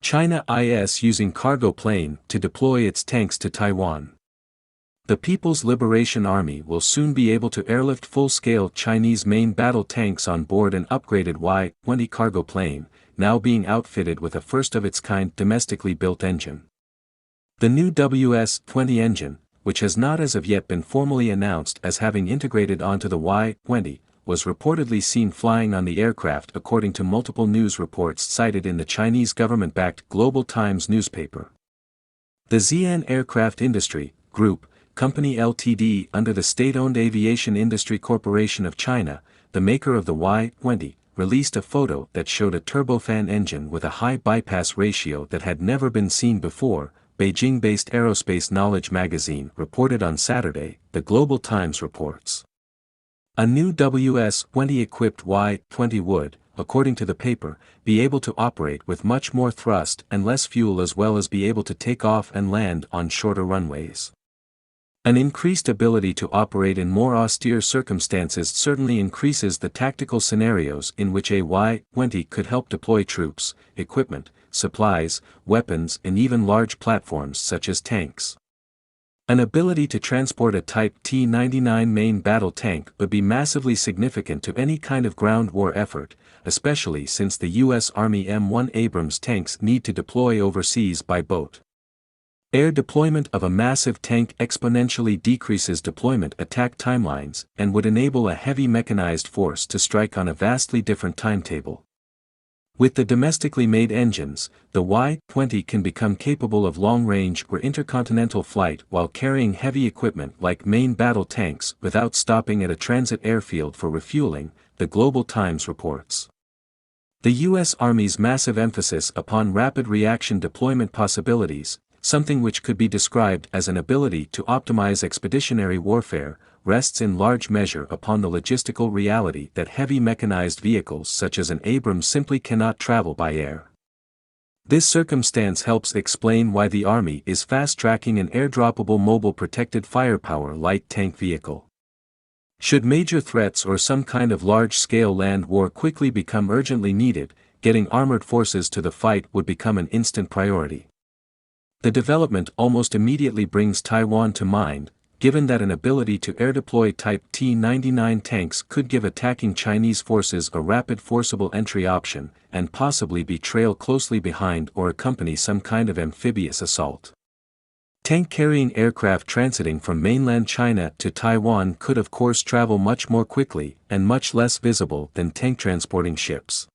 China is using cargo plane to deploy its tanks to Taiwan. The People's Liberation Army will soon be able to airlift full-scale Chinese main battle tanks on board an upgraded Y-20 cargo plane, now being outfitted with a first-of-its-kind domestically built engine. The new WS-20 engine, which has not as of yet been formally announced as having integrated onto the Y-20, was reportedly seen flying on the aircraft according to multiple news reports cited in the Chinese government-backed Global Times newspaper. The Xi'an Aircraft Industry Group Company Ltd. under the state-owned Aviation Industry Corporation of China, the maker of the Y-20, released a photo that showed a turbofan engine with a high bypass ratio that had never been seen before, Beijing-based Aerospace Knowledge magazine reported on Saturday, the Global Times reports. A new WS-20 equipped Y-20 would, according to the paper, be able to operate with much more thrust and less fuel as well as be able to take off and land on shorter runways. An increased ability to operate in more austere circumstances certainly increases the tactical scenarios in which a Y-20 could help deploy troops, equipment, supplies, weapons and even large platforms such as tanks. An ability to transport a Type T-99 main battle tank would be massively significant to any kind of ground war effort, especially since the U.S. Army M1 Abrams tanks need to deploy overseas by boat. Air deployment of a massive tank exponentially decreases deployment attack timelines and would enable a heavy mechanized force to strike on a vastly different timetable. With the domestically made engines, the Y-20 can become capable of long-range or intercontinental flight while carrying heavy equipment like main battle tanks without stopping at a transit airfield for refueling, the Global Times reports. The U.S. Army's massive emphasis upon rapid reaction deployment possibilities, something which could be described as an ability to optimize expeditionary warfare, rests in large measure upon the logistical reality that heavy mechanized vehicles such as an Abrams simply cannot travel by air. This circumstance helps explain why the Army is fast-tracking an airdroppable mobile protected firepower light tank vehicle. Should major threats or some kind of large-scale land war quickly become urgently needed, getting armored forces to the fight would become an instant priority. The development almost immediately brings Taiwan to mind, given that an ability to air deploy Type T-99 tanks could give attacking Chinese forces a rapid forcible entry option, and possibly be trail closely behind or accompany some kind of amphibious assault. Tank-carrying aircraft transiting from mainland China to Taiwan could of course travel much more quickly and much less visible than tank-transporting ships.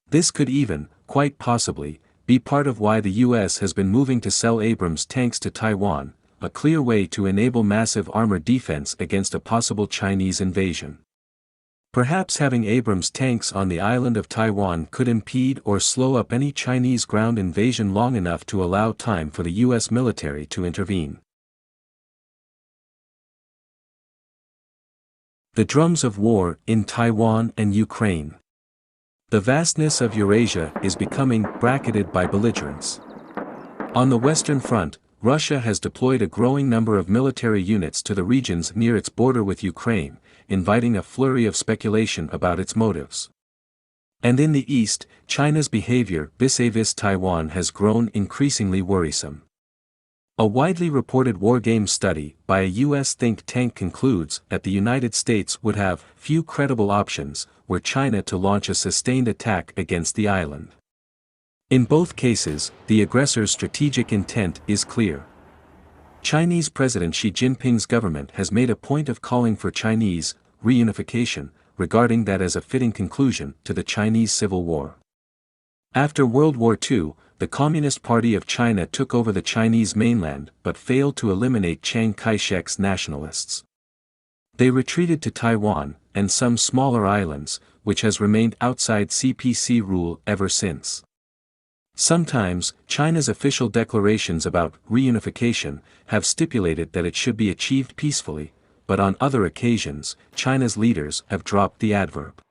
This could even, quite possibly, be part of why the U.S. has been moving to sell Abrams tanks to Taiwan, a clear way to enable massive armor defense against a possible Chinese invasion. Perhaps having Abrams tanks on the island of Taiwan could impede or slow up any Chinese ground invasion long enough to allow time for the U.S. military to intervene. The drums of war in Taiwan and Ukraine. The vastness of Eurasia is becoming bracketed by belligerents. On the Western Front, Russia has deployed a growing number of military units to the regions near its border with Ukraine, inviting a flurry of speculation about its motives. And in the East, China's behavior vis-a-vis Taiwan has grown increasingly worrisome. A widely reported wargame study by a U.S. think tank concludes that the United States would have few credible options were China to launch a sustained attack against the island. In both cases, the aggressor's strategic intent is clear. Chinese President Xi Jinping's government has made a point of calling for Chinese reunification, regarding that as a fitting conclusion to the Chinese Civil War. After World War II, the Communist Party of China took over the Chinese mainland but failed to eliminate Chiang Kai-shek's nationalists. They retreated to Taiwan and some smaller islands, which has remained outside CPC rule ever since. Sometimes, China's official declarations about reunification have stipulated that it should be achieved peacefully, but on other occasions, China's leaders have dropped the adverb.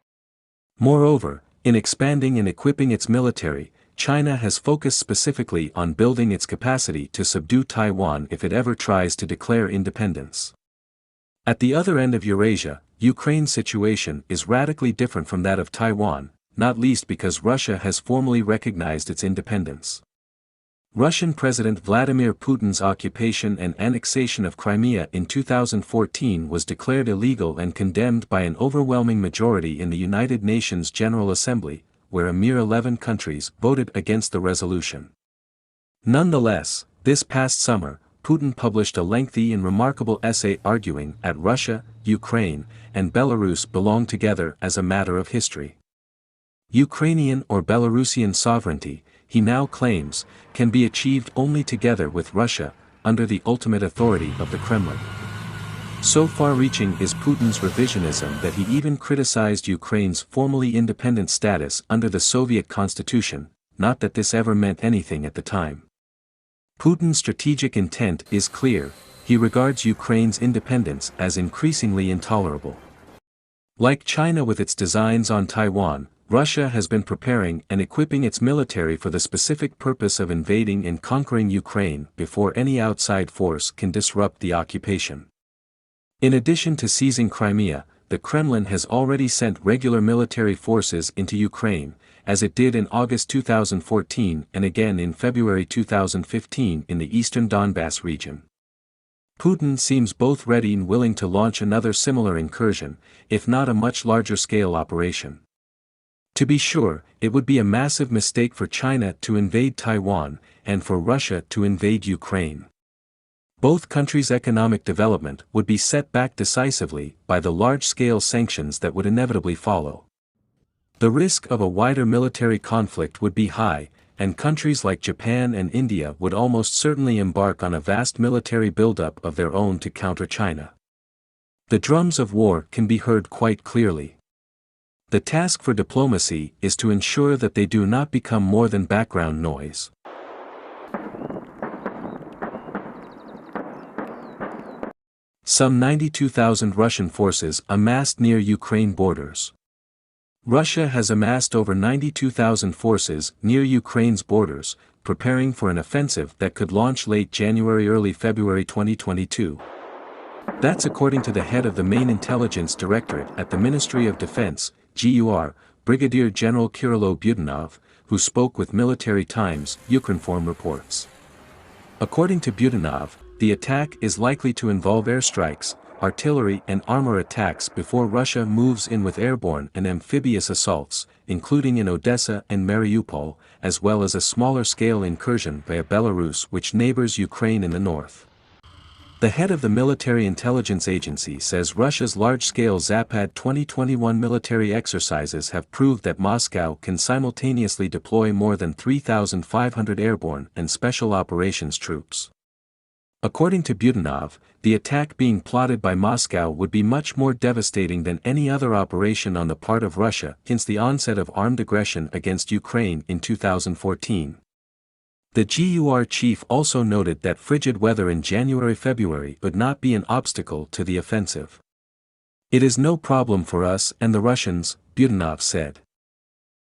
Moreover, in expanding and equipping its military, China has focused specifically on building its capacity to subdue Taiwan if it ever tries to declare independence. At the other end of Eurasia, Ukraine's situation is radically different from that of Taiwan, not least because Russia has formally recognized its independence. Russian President Vladimir Putin's occupation and annexation of Crimea in 2014 was declared illegal and condemned by an overwhelming majority in the United Nations General Assembly, where a mere 11 countries voted against the resolution. Nonetheless, this past summer, Putin published a lengthy and remarkable essay arguing that Russia, Ukraine, and Belarus belong together as a matter of history. Ukrainian or Belarusian sovereignty, he now claims, can be achieved only together with Russia, under the ultimate authority of the Kremlin. So far-reaching is Putin's revisionism that he even criticized Ukraine's formally independent status under the Soviet constitution, not that this ever meant anything at the time. Putin's strategic intent is clear: he regards Ukraine's independence as increasingly intolerable. Like China with its designs on Taiwan, Russia has been preparing and equipping its military for the specific purpose of invading and conquering Ukraine before any outside force can disrupt the occupation. In addition to seizing Crimea, the Kremlin has already sent regular military forces into Ukraine, as it did in August 2014 and again in February 2015 in the eastern Donbass region. Putin seems both ready and willing to launch another similar incursion, if not a much larger scale operation. To be sure, it would be a massive mistake for China to invade Taiwan, and for Russia to invade Ukraine. Both countries' economic development would be set back decisively by the large-scale sanctions that would inevitably follow. The risk of a wider military conflict would be high, and countries like Japan and India would almost certainly embark on a vast military buildup of their own to counter China. The drums of war can be heard quite clearly. The task for diplomacy is to ensure that they do not become more than background noise. Some 92,000 Russian forces amassed near Ukraine borders. Russia has amassed over 92,000 forces near Ukraine's borders, preparing for an offensive that could launch late January-early February 2022. That's according to the head of the main intelligence directorate at the Ministry of Defense, GUR, Brigadier General Kirilo Budanov, who spoke with Military Times, Ukrinform reports. According to Budanov, the attack is likely to involve airstrikes, artillery and armor attacks before Russia moves in with airborne and amphibious assaults, including in Odessa and Mariupol, as well as a smaller-scale incursion via Belarus which neighbors Ukraine in the north. The head of the military intelligence agency says Russia's large-scale Zapad 2021 military exercises have proved that Moscow can simultaneously deploy more than 3,500 airborne and special operations troops. According to Budanov, the attack being plotted by Moscow would be much more devastating than any other operation on the part of Russia since the onset of armed aggression against Ukraine in 2014. The GUR chief also noted that frigid weather in January-February would not be an obstacle to the offensive. "It is no problem for us and the Russians," Budanov said.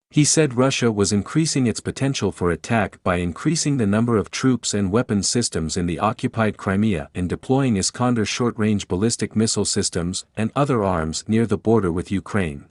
He said Russia was increasing its potential for attack by increasing the number of troops and weapons systems in the occupied Crimea and deploying Iskander short-range ballistic missile systems and other arms near the border with Ukraine.